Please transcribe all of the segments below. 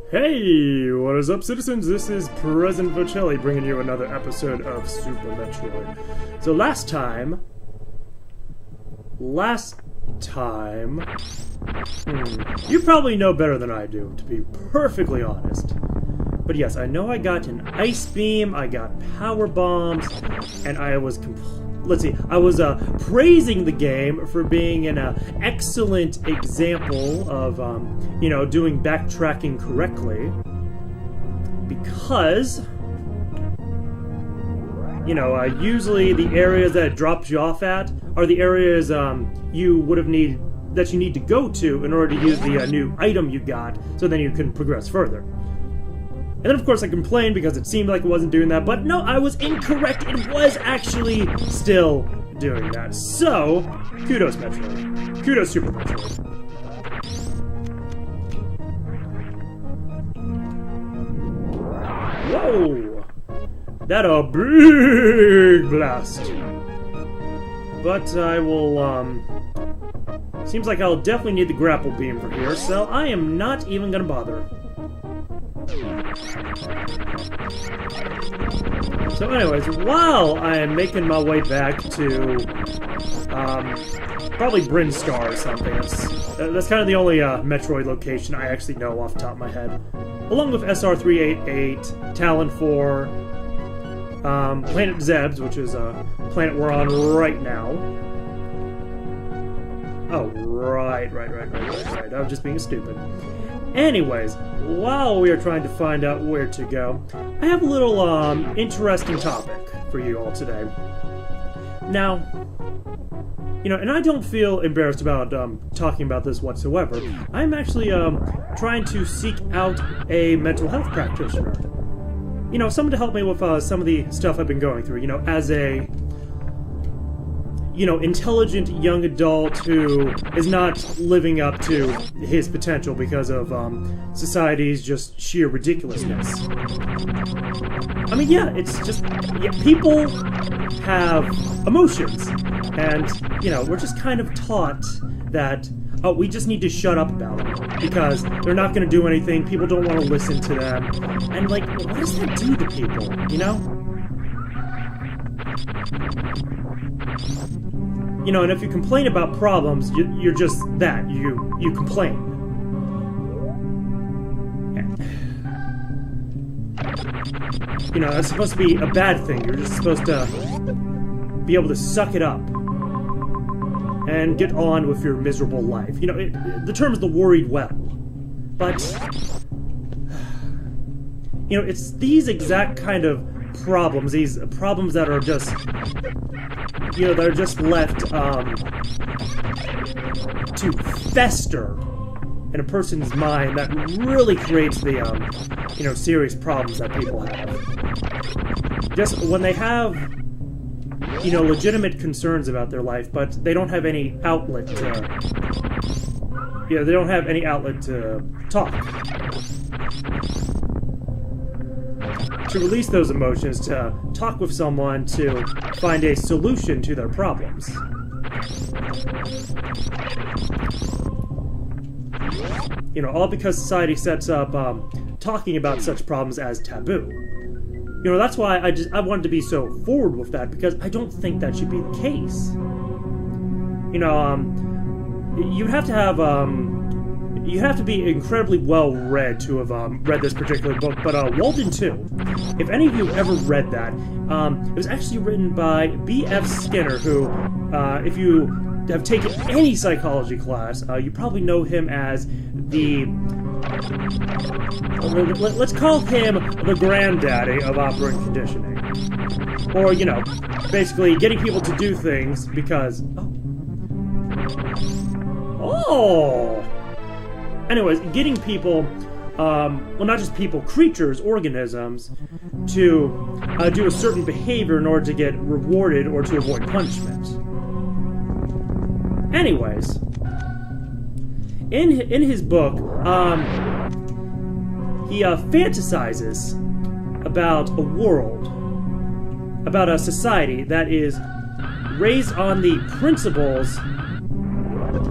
Hey, what is up, citizens? This is President Vochelli bringing you another episode of Super Metroid. So last time, you probably know better than I do, to be perfectly honest. But yes, I know I got an ice beam, I got power bombs, and I was praising the game for being an excellent example of, doing backtracking correctly. Because, usually the areas that it drops you off at are the areas you need to go to in order to use the new item you got, so then you can progress further. And then, of course, I complained because it seemed like it wasn't doing that, but no, I was incorrect. It was actually still doing that. So, kudos, Metroid. Kudos, Super Metroid. Whoa! That a big blast. But I will, seems like I'll definitely need the grapple beam for here, so I am not even gonna bother. So anyways, while I am making my way back to, probably Brinstar or something, that's kind of the only, Metroid location I actually know off the top of my head. Along with SR388, Talon 4, Planet Zebs, which is a planet we're on right now. Oh, right. I was just being stupid. Anyways, while we are trying to find out where to go, I have a little, interesting topic for you all today. Now, and I don't feel embarrassed about, talking about this whatsoever. I'm actually, trying to seek out a mental health practitioner. Someone to help me with, some of the stuff I've been going through, as a intelligent young adult who is not living up to his potential because of society's just sheer ridiculousness. I mean, it's just, people have emotions, and, we're just kind of taught that, we just need to shut up about them, because they're not going to do anything, people don't want to listen to them, and, what does that do to people, and if you complain about problems, you're just that. You complain. That's supposed to be a bad thing. You're just supposed to be able to suck it up and get on with your miserable life. The term is the worried well. But, it's these exact kind of problems, these problems that are just... that are just left, to fester in a person's mind that really creates the, serious problems that people have. Just when they have, legitimate concerns about their life, but they don't have any outlet to... they don't have any outlet to talk. To release those emotions, to talk with someone, to find a solution to their problems. All because society sets up talking about such problems as taboo. That's why I wanted to be so forward with that, because I don't think that should be the case. You'd have to have, you have to be incredibly well-read to have read this particular book, but Walden 2, if any of you have ever read that, it was actually written by B.F. Skinner, who, if you have taken any psychology class, you probably know him as the... let's call him the granddaddy of operant conditioning. Or, basically getting people to do things because... Oh! Anyways, getting people, not just people, creatures, organisms, to do a certain behavior in order to get rewarded or to avoid punishment. Anyways, in his book, he fantasizes about a world, about a society that is raised on the principles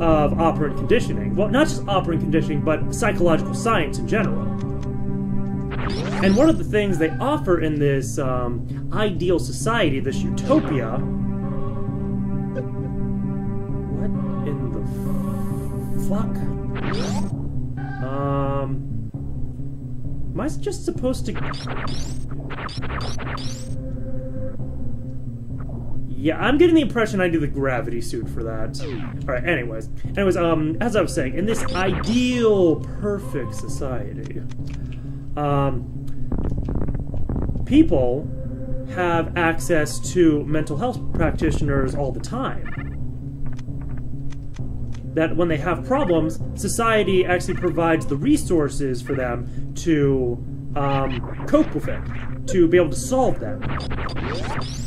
of operant conditioning. Well, not just operant conditioning, but psychological science in general. And one of the things they offer in this ideal society, this utopia... What in the fuck? Am I just supposed to... Yeah, I'm getting the impression I do the gravity suit for that. Alright, anyways, as I was saying, in this ideal, perfect society, people have access to mental health practitioners all the time. That when they have problems, society actually provides the resources for them to cope with it, to be able to solve them.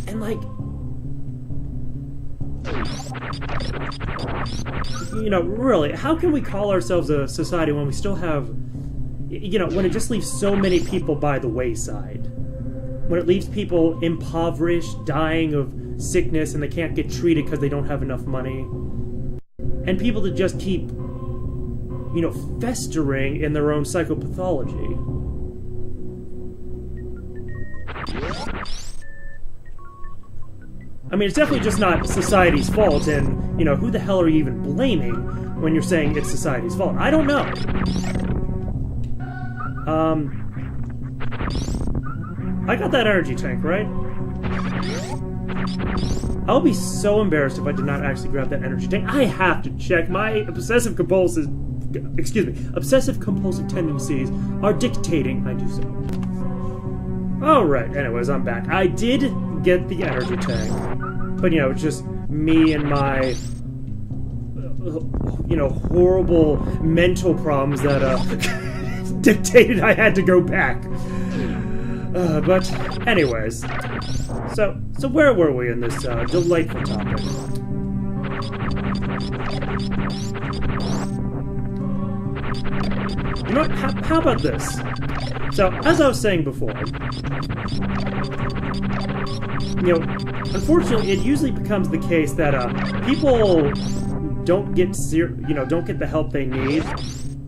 And like, you know, really, how can we call ourselves a society when we still have, you know, when it just leaves so many people by the wayside? When it leaves people impoverished, dying of sickness, and they can't get treated because they don't have enough money. And people that just keep, you know, festering in their own psychopathology. I mean, it's definitely just not society's fault, and, you know, who the hell are you even blaming when you're saying it's society's fault? I don't know. I got that energy tank, right? I'll be so embarrassed if I did not actually grab that energy tank. I have to check. My obsessive compulsive tendencies are dictating I do so. Alright, anyways, I'm back. I did get the energy tank. But, you know, it's just me and my, you know, horrible mental problems that, dictated I had to go back. But, anyways. So where were we in this, delightful topic? You know what? How about this? So, as I was saying before, you know, unfortunately, it usually becomes the case that people don't get don't get the help they need.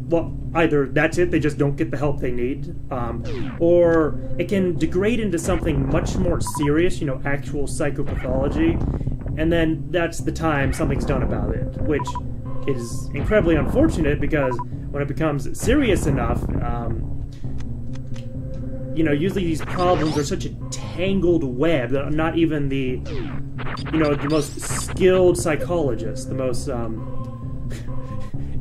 Well, either that's it, they just don't get the help they need, or it can degrade into something much more serious, you know, actual psychopathology, and then that's the time something's done about it, which is incredibly unfortunate because when it becomes serious enough, you know, usually these problems are such a tangled web that not even the, you know, the most skilled psychologist, the most,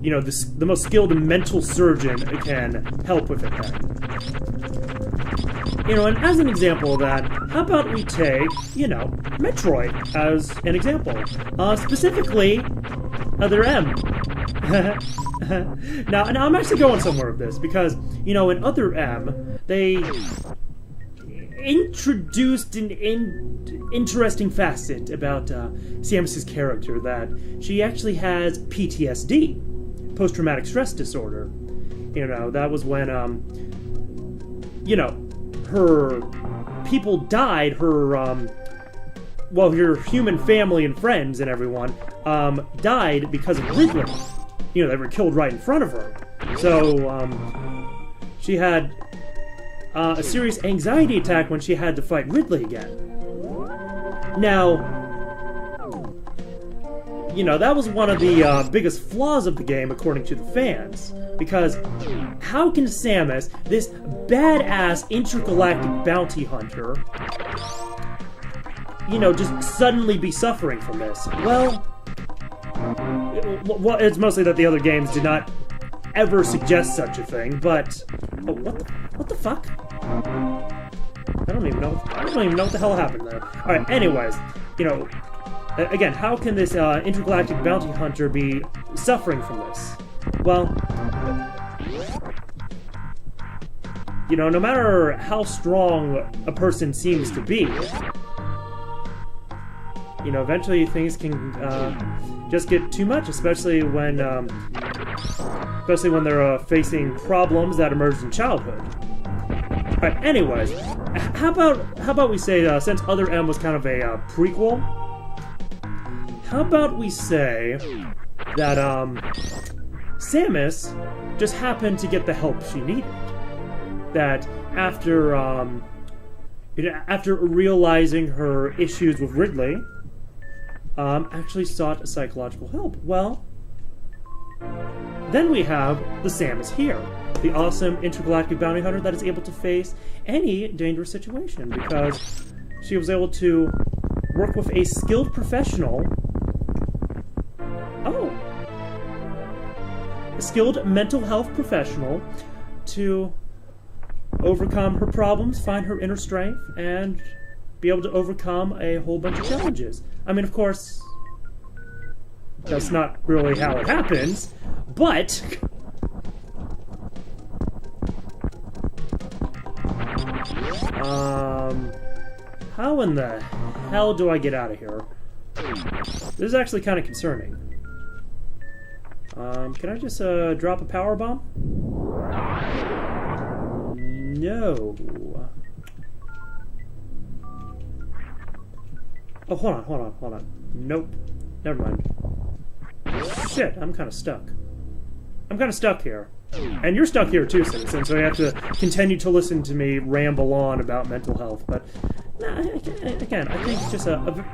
you know, the most skilled mental surgeon can help with it then. You know, and as an example of that, how about we take, you know, Metroid as an example. Specifically, Other M. Now, I'm actually going somewhere with this, because, you know, in Other M, they introduced an interesting facet about Samus's character, that she actually has PTSD. Post-traumatic stress disorder. You know, that was when, you know, her people died, her, well, her human family and friends and everyone, died because of Ridley. You know, they were killed right in front of her. So, she had a serious anxiety attack when she had to fight Ridley again. Now, you know, that was one of the biggest flaws of the game, according to the fans. Because how can Samus, this badass intergalactic bounty hunter, you know, just suddenly be suffering from this? Well, it's mostly that the other games did not ever suggest such a thing, but... Oh, what the fuck? I don't even know what the hell happened there. Alright, anyways, you know... Again, how can this intergalactic bounty hunter be suffering from this? Well, you know, no matter how strong a person seems to be, you know, eventually things can just get too much, especially when they're facing problems that emerged in childhood. Alright, anyways, how about we say, since Other M was kind of a prequel, how about we say that, Samus just happened to get the help she needed? that after after realizing her issues with Ridley, actually sought psychological help. Well, then we have the Samus here, the awesome intergalactic bounty hunter that is able to face any dangerous situation because she was able to work with a skilled professional. Oh. A skilled mental health professional to overcome her problems, find her inner strength, and be able to overcome a whole bunch of challenges. I mean, of course, that's not really how it happens, but how in the hell do I get out of here? This is actually kind of concerning. Can I just drop a power bomb? No. Oh, hold on. Nope. Never mind. Shit, I'm kind of stuck. I'm kind of stuck here. And you're stuck here too, citizen, so you have to continue to listen to me ramble on about mental health. But, again, I think it's just a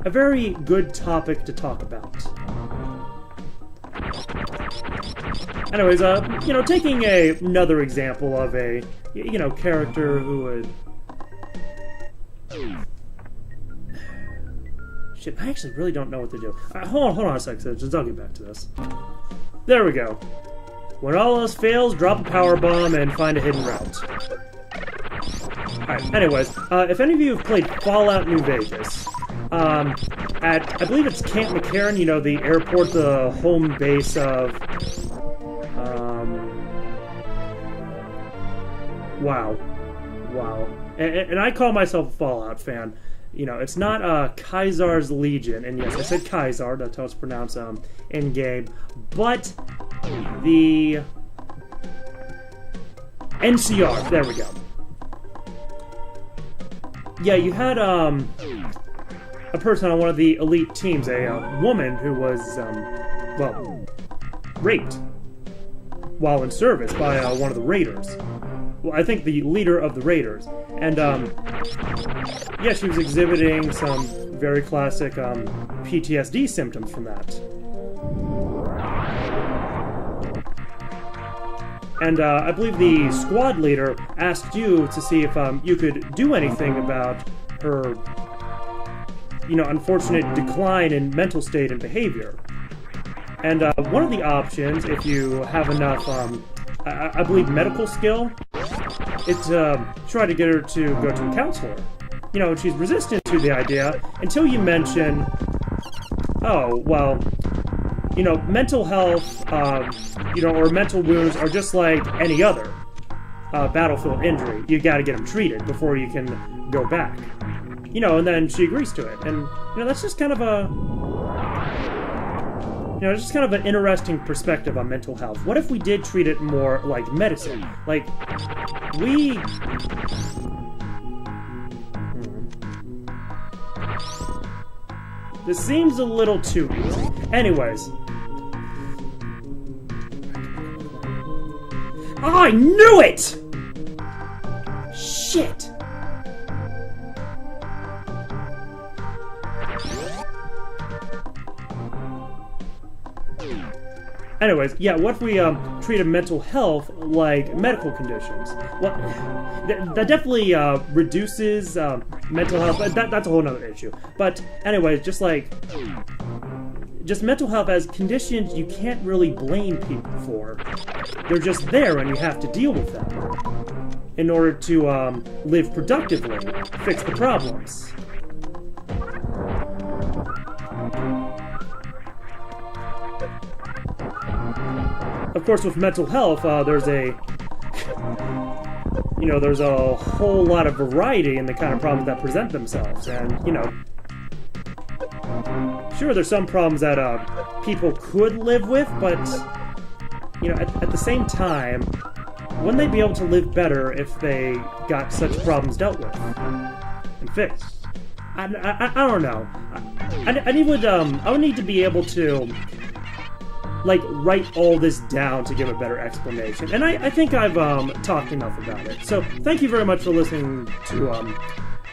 very good topic to talk about. Anyways, taking another example of a, character who would... Shit, I actually really don't know what to do. Hold on a sec, just I'll get back to this. There we go. When all else fails, drop a power bomb and find a hidden route. Alright, anyways, if any of you have played Fallout New Vegas, I believe it's Camp McCarran, the airport, the home base of, wow. And I call myself a Fallout fan. It's not Kaisar's Legion, and yes, I said Kaisar, that's how it's pronounced in-game, but the NCR, there we go. Yeah, you had a person on one of the elite teams, a woman who was, raped while in service by one of the raiders. Well, I think the leader of the raiders. And, yeah, she was exhibiting some very classic PTSD symptoms from that. And I believe the squad leader asked you to see if you could do anything about her, unfortunate decline in mental state and behavior. And one of the options, if you have enough, I believe, medical skill, it's try to get her to go to a counselor. She's resistant to the idea until you mention, mental health, or mental wounds are just like any other battlefield injury. You gotta get them treated before you can go back. And then she agrees to it. And, that's just kind of just kind of an interesting perspective on mental health. What if we did treat it more like medicine? Like, This seems a little too easy. Anyways. Oh, I knew it! Shit! Anyways, yeah, what if we treated mental health like medical conditions? Well, that definitely reduces mental health. That's a whole other issue. But anyways, just mental health as conditions you can't really blame people for. They're just there and you have to deal with them in order to live productively, fix the problems. Of course, with mental health, there's a whole lot of variety in the kind of problems that present themselves, and sure, there's some problems that people could live with, but at the same time, wouldn't they be able to live better if they got such problems dealt with and fixed? I don't know. I would need to be able to like, write all this down to give a better explanation. And I think I've talked enough about it. So thank you very much for listening to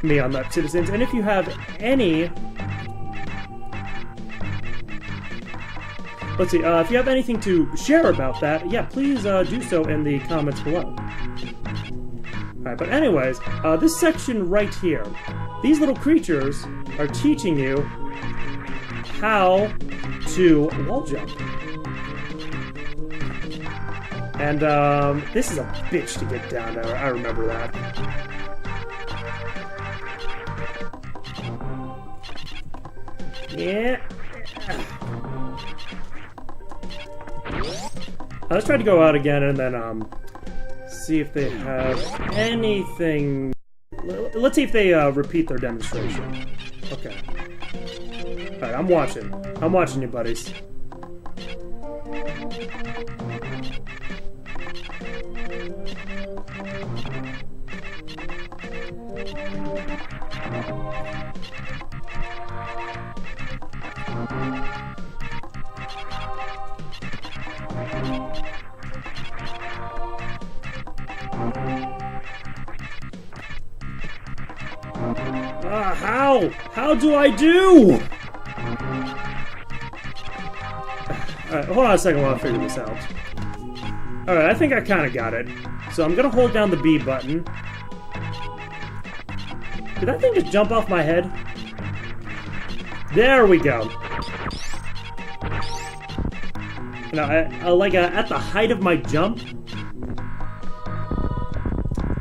me on that, citizens. And if you have any... Let's see, if you have anything to share about that, yeah, please do so in the comments below. Alright, but anyways, this section right here, these little creatures are teaching you how to wall jump. And, this is a bitch to get down there, I remember that. Yeah. Let's try to go out again and then, see if they have anything... Let's see if they, repeat their demonstration. Okay. Alright, I'm watching. I'm watching you, buddies. How? How do I do? Alright, hold on a second while I figure this out. Alright, I think I kind of got it. So I'm gonna hold down the B button. Did that thing just jump off my head? There we go. Now, like, at the height of my jump...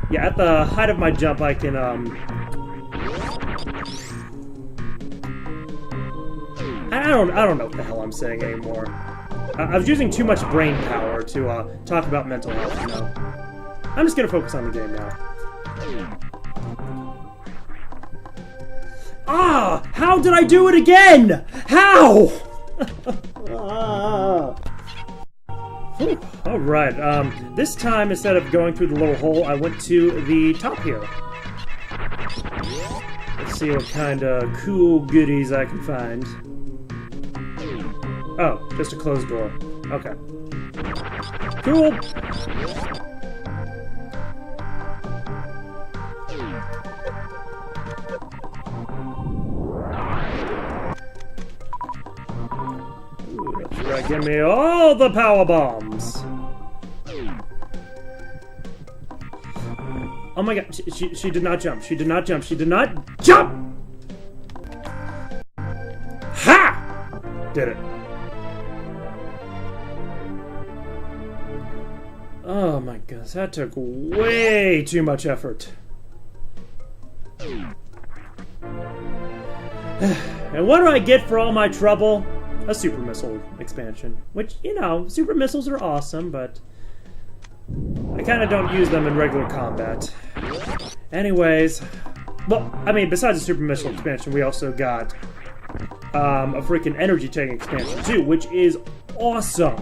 Yeah, at the height of my jump, I can, I don't know what the hell I'm saying anymore. I was using too much brain power to talk about mental health, you know. I'm just gonna focus on the game now. Ah! How did I do it again? How? Alright, this time, instead of going through the little hole, I went to the top here. Let's see what kind of cool goodies I can find. Oh, just a closed door. Okay. Cool! Ooh, that's right, give me all the power bombs! Oh my god, she did not jump, she did not jump, she did not jump! Ha! Did it. Oh my goodness, that took way too much effort. And what do I get for all my trouble? A super missile expansion. Which, you know, super missiles are awesome, but I kind of don't use them in regular combat. Anyways, well, I mean, besides the super missile expansion, we also got a freaking energy tank expansion too, which is awesome.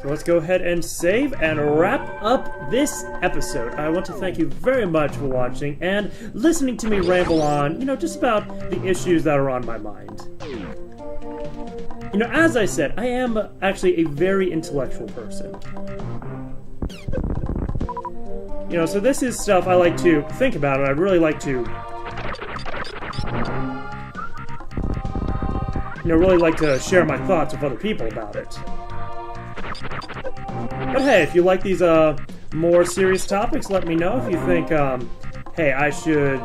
So let's go ahead and save and wrap up this episode. I want to thank you very much for watching and listening to me ramble on, you know, just about the issues that are on my mind. You know, as I said, I am actually a very intellectual person. You know, so this is stuff I like to think about, and I'd really like to, you know, really like to share my thoughts with other people about it. But hey, if you like these more serious topics, let me know. If you think, hey, I should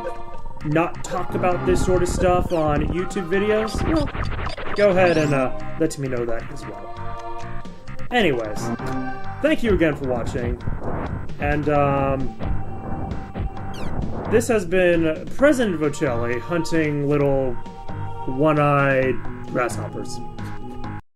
not talk about this sort of stuff on YouTube videos, well, go ahead and let me know that as well. Anyways, thank you again for watching, and this has been President Vochelli hunting little one-eyed grasshoppers.